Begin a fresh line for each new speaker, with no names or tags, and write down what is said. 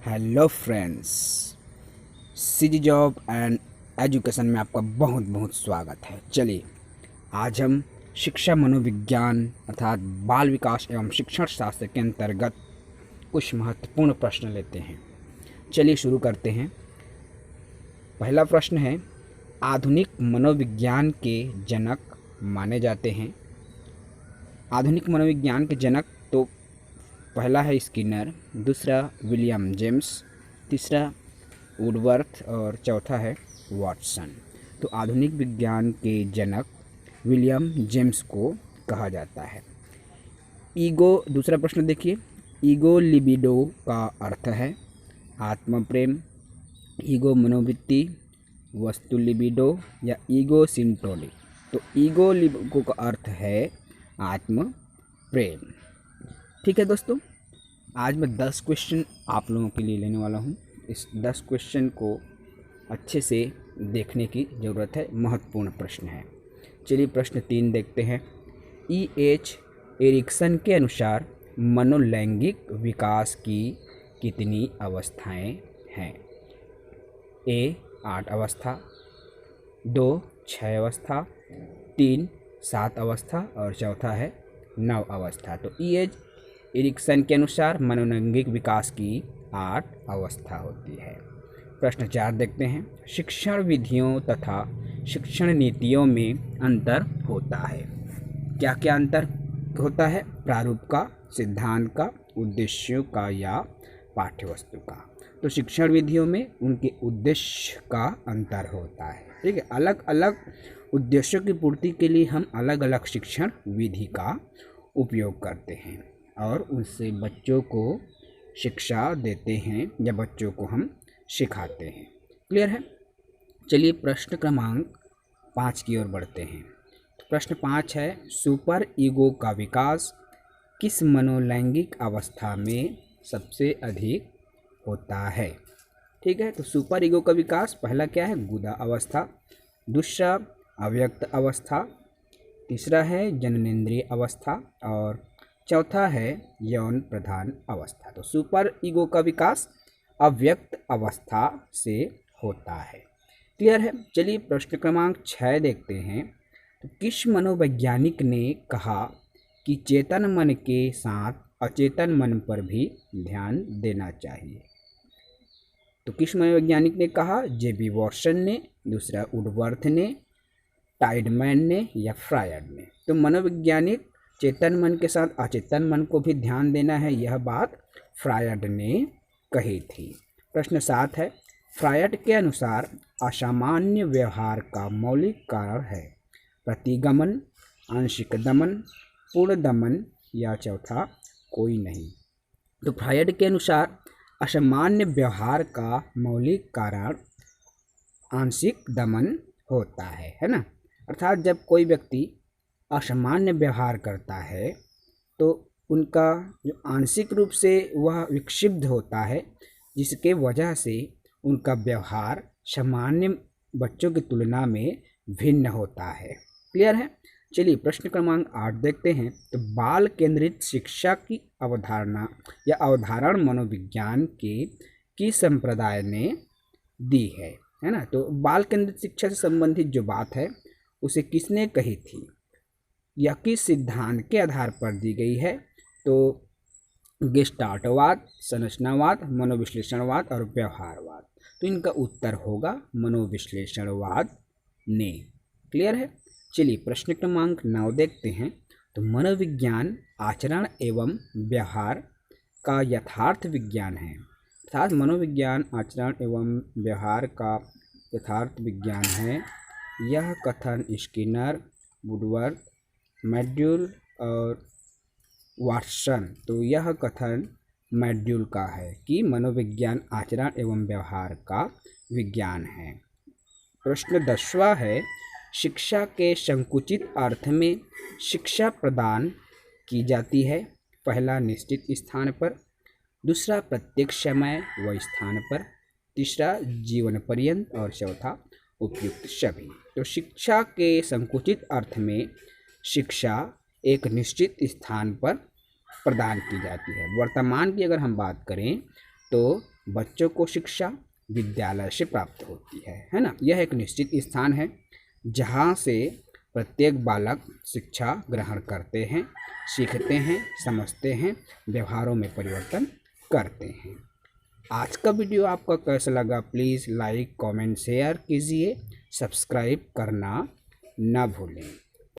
Hello friends, CG job and education में आपका बहुत बहुत स्वागत है। चलिए, आज हम शिक्षा मनोविज्ञान अर्थात बाल विकास एवं शिक्षण शास्त्र के अंतर्गत कुछ महत्वपूर्ण प्रश्न लेते हैं। चलिए शुरू करते हैं। पहला प्रश्न है, आधुनिक मनोविज्ञान के जनक माने जाते हैं। आधुनिक मनोविज्ञान के जनक तो पहला है स्किनर, दूसरा विलियम जेम्स, तीसरा वुडवर्थ और चौथा है वाटसन। तो आधुनिक विज्ञान के जनक विलियम जेम्स को कहा जाता है। ईगो, दूसरा प्रश्न देखिए, ईगो लिबिडो का अर्थ है आत्म प्रेम, ईगो मनोवृत्ति, वस्तु लिबिडो या ईगो सिंटोली। तो ईगो लिबिडो का अर्थ है आत्म प्रेम। ठीक है दोस्तों, आज मैं 10 क्वेश्चन आप लोगों के लिए लेने वाला हूँ। इस 10 क्वेश्चन को अच्छे से देखने की ज़रूरत है, महत्वपूर्ण प्रश्न है। चलिए प्रश्न 3 देखते हैं। E.H. एरिक्सन के अनुसार मनोलैंगिक विकास की कितनी अवस्थाएं हैं? A 8 अवस्था, 2 6 अवस्था, 3 7 अवस्था और चौथा है 9 अवस्था। तो E.H. एरिक्सन के अनुसार मनोलैंगिक विकास की 8 अवस्था होती है। प्रश्न 4 देखते हैं। शिक्षण विधियों तथा शिक्षण नीतियों में अंतर होता है। क्या क्या अंतर होता है? प्रारूप का, सिद्धांत का, उद्देश्यों का या पाठ्यवस्तु का। तो शिक्षण विधियों में उनके उद्देश्य का अंतर होता है। ठीक है, अलग अलग उद्देश्यों की पूर्ति के लिए हम अलग अलग शिक्षण विधि का उपयोग करते हैं और उनसे बच्चों को शिक्षा देते हैं या बच्चों को हम सिखाते हैं। क्लियर है? चलिए प्रश्न क्रमांक 5 की ओर बढ़ते हैं। प्रश्न 5 है, सुपर ईगो का विकास किस मनोलैंगिक अवस्था में सबसे अधिक होता है? ठीक है, तो सुपर ईगो का विकास पहला क्या है? गुदा अवस्था, दूसरा अव्यक्त अवस्था, तीसरा है जननेंद्रिय अवस्था और चौथा है यौन प्रधान अवस्था। तो सुपर ईगो का विकास अव्यक्त अवस्था से होता है। क्लियर है? चलिए प्रश्न क्रमांक 6 देखते हैं। तो किस मनोवैज्ञानिक ने कहा कि चेतन मन के साथ अचेतन मन पर भी ध्यान देना चाहिए? तो किस मनोवैज्ञानिक ने कहा? J.B. वॉटसन ने, दूसरा वुडवर्थ ने, टाइडमैन ने या फ्रायड ने। तो मनोवैज्ञानिक चेतन मन के साथ अचेतन मन को भी ध्यान देना है, यह बात फ्रायड ने कही थी। प्रश्न 7 है, फ्रायड के अनुसार असामान्य व्यवहार का मौलिक कारण है प्रतिगमन, आंशिक दमन, पूर्ण दमन या चौथा कोई नहीं। तो फ्रायड के अनुसार असामान्य व्यवहार का मौलिक कारण आंशिक दमन होता है ना। अर्थात जब कोई व्यक्ति असामान्य व्यवहार करता है तो उनका जो आंशिक रूप से वह विक्षिप्त होता है, जिसके वजह से उनका व्यवहार सामान्य बच्चों की तुलना में भिन्न होता है। क्लियर है? चलिए प्रश्न क्रमांक 8 देखते हैं। तो बाल केंद्रित शिक्षा की अवधारणा या अवधारण मनोविज्ञान के किस संप्रदाय ने दी है ना। तो बाल केंद्रित शिक्षा से संबंधित जो बात है उसे किसने कही थी या किस सिद्धांत के आधार पर दी गई है? तो गेस्टाल्टवाद, संरचनावाद, मनोविश्लेषणवाद और व्यवहारवाद। तो इनका उत्तर होगा मनोविश्लेषणवाद ने। क्लियर है? चलिए प्रश्न क्रमांक 9 देखते हैं। तो मनोविज्ञान आचरण एवं व्यवहार का यथार्थ विज्ञान है। अर्थात मनोविज्ञान आचरण एवं व्यवहार का यथार्थ विज्ञान है। यह कथन स्किनर, वुडवर्थ, मैड्यूल और वाटसन, तो यह कथन मैड्यूल का है कि मनोविज्ञान आचरण एवं व्यवहार का विज्ञान है। प्रश्न 10वां है, शिक्षा के संकुचित अर्थ में शिक्षा प्रदान की जाती है। पहला निश्चित स्थान पर, दूसरा प्रत्येक समय व स्थान पर, तीसरा जीवन पर्यंत और चौथा उपयुक्त सभी। तो शिक्षा के संकुचित अर्थ में शिक्षा एक निश्चित स्थान पर प्रदान की जाती है। वर्तमान की अगर हम बात करें तो बच्चों को शिक्षा विद्यालय से प्राप्त होती है ना। यह एक निश्चित स्थान है जहाँ से प्रत्येक बालक शिक्षा ग्रहण करते हैं, सीखते हैं, समझते हैं, व्यवहारों में परिवर्तन करते हैं। आज का वीडियो आपका कैसा लगा प्लीज़ लाइक, कमेंट, शेयर कीजिए, सब्सक्राइब करना ना भूलें।